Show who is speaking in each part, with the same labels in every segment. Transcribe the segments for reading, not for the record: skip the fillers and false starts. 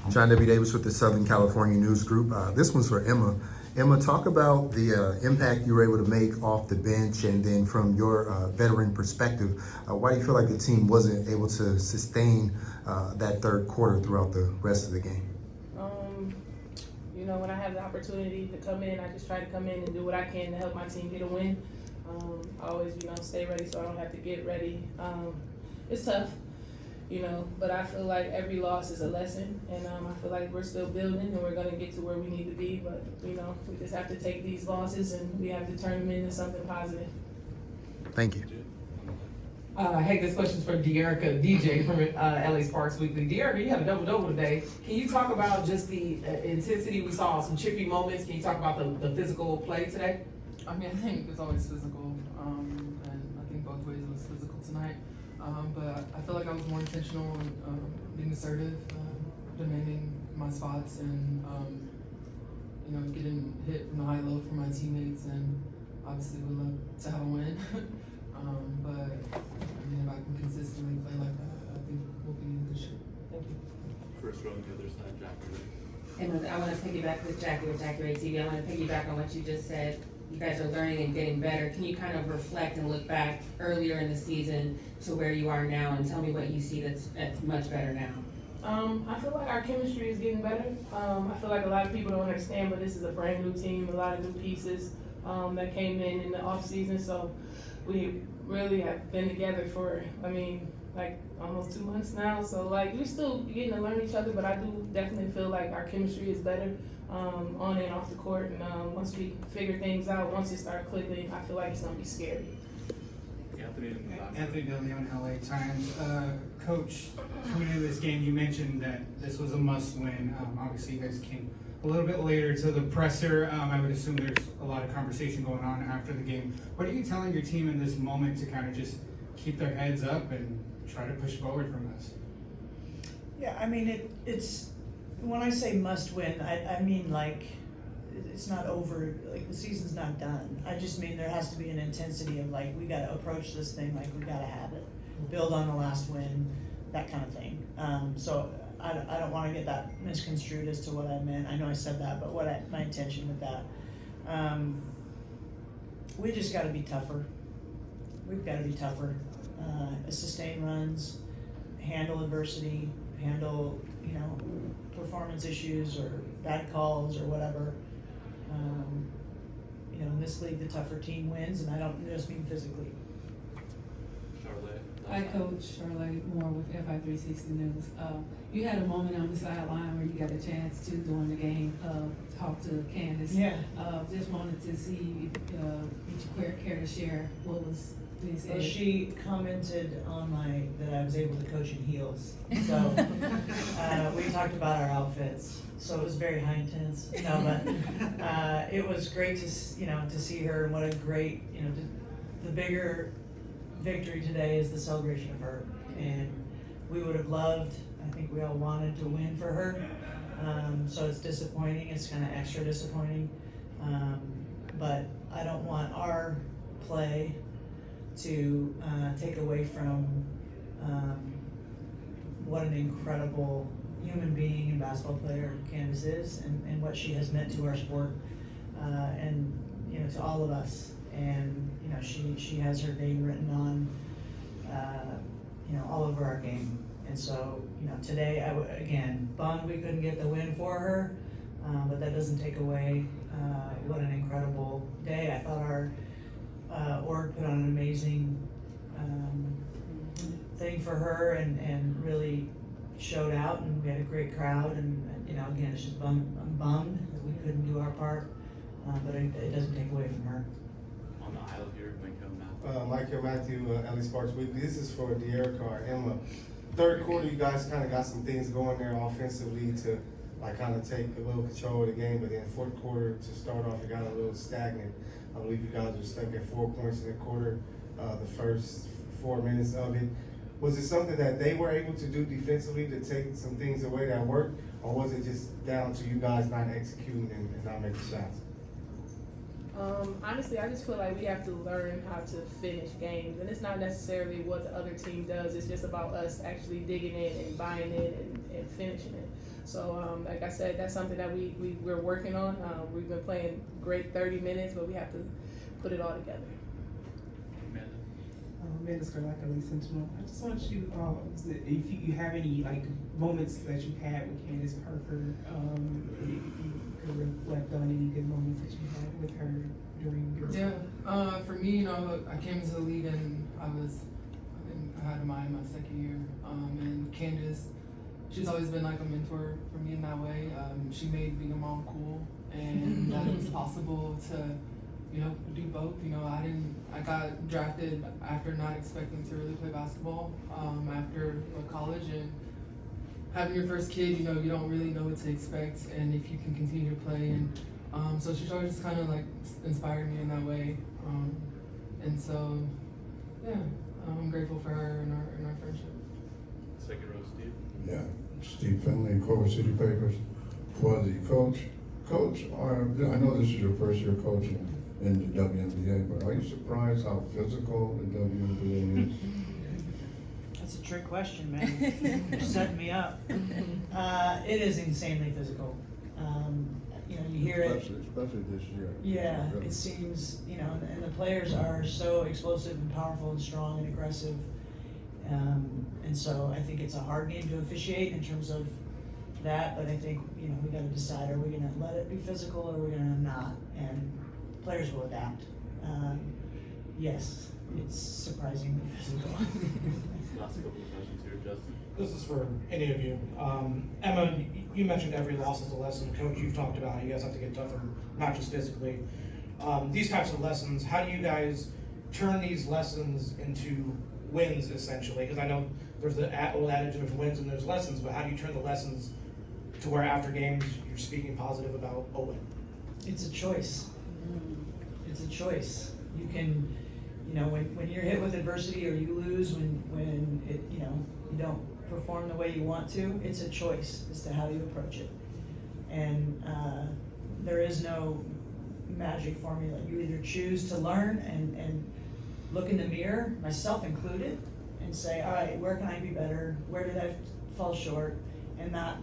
Speaker 1: John W. Davis with the Southern California News Group. This one's for Emma. Emma, talk about the impact you were able to make off the bench, and then from your veteran perspective, why do you feel like the team wasn't able to sustain that third quarter throughout the rest of the game?
Speaker 2: You know, when I have the opportunity to come in, I just try to come in and do what I can to help my team get a win. I always, stay ready so I don't have to get ready. It's tough, but I feel like every loss is a lesson, and I feel like we're still building and we're going to get to where we need to be, but, we just have to take these losses and we have to turn them into something positive.
Speaker 1: Thank you.
Speaker 3: Hey, this question's for Dearica, DJ from LA Sparks Weekly. Dearica, you had a double-double today. Can you talk about just the intensity? We saw some chippy moments. Can you talk about the physical play today?
Speaker 4: I think it's always physical, and I think both ways it was physical tonight. But I feel like I was more intentional in being assertive, demanding my spots, and getting hit from the high low from my teammates, and obviously would love to have a win. But if I can consistently play like that, I think we'll be in good shape. Thank you.
Speaker 5: First row on the other side, Jackie.
Speaker 6: And I want to piggyback with Jackie TV. I want to piggyback on what you just said. You guys are learning and getting better. Can you kind of reflect and look back earlier in the season to where you are now and tell me what you see that's much better now?
Speaker 2: I feel like our chemistry is getting better. I feel like a lot of people don't understand, but this is a brand new team, a lot of new pieces that came in the off season. So we really have been together for, like almost 2 months now. So we're still getting to learn each other, but I do definitely feel like our chemistry is better on and off the court. And once we figure things out, once it starts clicking, I feel like it's gonna be scary.
Speaker 7: Anthony DeLeon, LA Times. Coach, coming into this game, you mentioned that this was a must-win. Obviously, you guys came a little bit later to the presser. I would assume there's a lot of conversation going on after the game. What are you telling your team in this moment to kind of just keep their heads up and try to push forward from this?
Speaker 8: Yeah, it's when I say must-win, I mean it's not over, the season's not done. I just mean there has to be an intensity of we gotta approach this thing like we gotta have it, build on the last win, that kind of thing. So I don't want to get that misconstrued as to what I meant. I know I said that, but my intention with that. We just gotta be tougher. We've gotta be tougher. Sustain runs, handle adversity, handle performance issues or bad calls or whatever. In this league, the tougher team wins, and I don't just mean physically.
Speaker 5: Charlotte.
Speaker 4: Hi, Coach Charlotte Moore with FI360 News. You had a moment on the sideline where you got a chance to, during the game, talk to Candace.
Speaker 8: Yeah.
Speaker 4: Just wanted to see if you care to share what was being said.
Speaker 8: Well, she commented on that I was able to coach in heels. So we talked about our outfits. So it was very high intense. No, but it was great to see her, and what a great the bigger victory today is the celebration of her, and we would have loved. I think we all wanted to win for her. So it's disappointing. It's kind of extra disappointing. But I don't want our play to take away from what an incredible human being and basketball player Candace is, and what she has meant to our sport, and to all of us. And she has her name written on all over our game. And so today again bummed we couldn't get the win for her, but that doesn't take away what an incredible day. I thought our org put on an amazing thing for her, and really showed out, and we had a great crowd, and again, it's just I'm bummed that we couldn't do our part, but it doesn't take away from her.
Speaker 5: On the aisle here,
Speaker 9: Michael Matthew, LA Sparks Weekly. This is for Dearica or Emma. Third quarter, you guys kind of got some things going there offensively to kind of take a little control of the game, but then fourth quarter to start off, it got a little stagnant. I believe you guys were stuck at 4 points in the quarter, the first 4 minutes of it. Was it something that they were able to do defensively to take some things away that worked, or was it just down to you guys not executing and not making shots?
Speaker 2: Honestly, I just feel like we have to learn how to finish games, and it's not necessarily what the other team does. It's just about us actually digging in and buying in and finishing it. So, like I said, that's something that we're working on. We've been playing great 30 minutes, but we have to put it all together.
Speaker 5: Amanda.
Speaker 10: Minister, like a Sentinel, I just want you, if you have any like moments that you had with Candace Parker, if you could reflect on any good moments that you had with her during your.
Speaker 4: Yeah, for me, I came into the league and I had my second year, and Candace, she's always been like a mentor for me in that way. She made being a mom cool, and that it was possible to, do both. I got drafted after not expecting to really play basketball, after college, and having your first kid, you don't really know what to expect, and if you can continue to play, and so she's always just kind of like inspired me in that way, and so, yeah, I'm grateful for her and our friendship.
Speaker 5: Second row, Steve.
Speaker 11: Yeah, Steve Finley, Culver City Papers. For the coach, I know this is your first year coaching in the WNBA, but are you surprised how physical the WNBA is?
Speaker 8: That's a trick question, man. You're setting me up. It is insanely physical. You hear it.
Speaker 11: Especially this year.
Speaker 8: Yeah, it seems, and the players are so explosive and powerful and strong and aggressive. And so I think it's a hard game to officiate in terms of that, but I think, we gotta decide, are we gonna let it be physical or are we gonna not? And players will adapt. Yes, it's surprisingly physical.
Speaker 5: Last couple of questions here, Justin.
Speaker 12: This is for any of you. Emma, you mentioned every loss is a lesson. Coach, you've talked about how you guys have to get tougher, not just physically. These types of lessons, how do you guys turn these lessons into wins, essentially? Because I know there's the old adage, there's wins and there's lessons, but how do you turn the lessons to where after games you're speaking positive about a win?
Speaker 8: It's a choice. It's a choice. You can, when you're hit with adversity or you lose, when it, you don't perform the way you want to, it's a choice as to how you approach it. And there is no magic formula. You either choose to learn and look in the mirror, myself included, and say, all right, where can I be better? Where did I fall short? And not,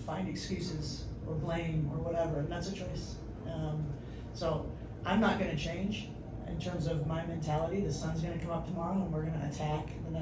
Speaker 8: find excuses or blame or whatever. And that's a choice. So I'm not going to change in terms of my mentality. The sun's going to come up tomorrow and we're going to attack the next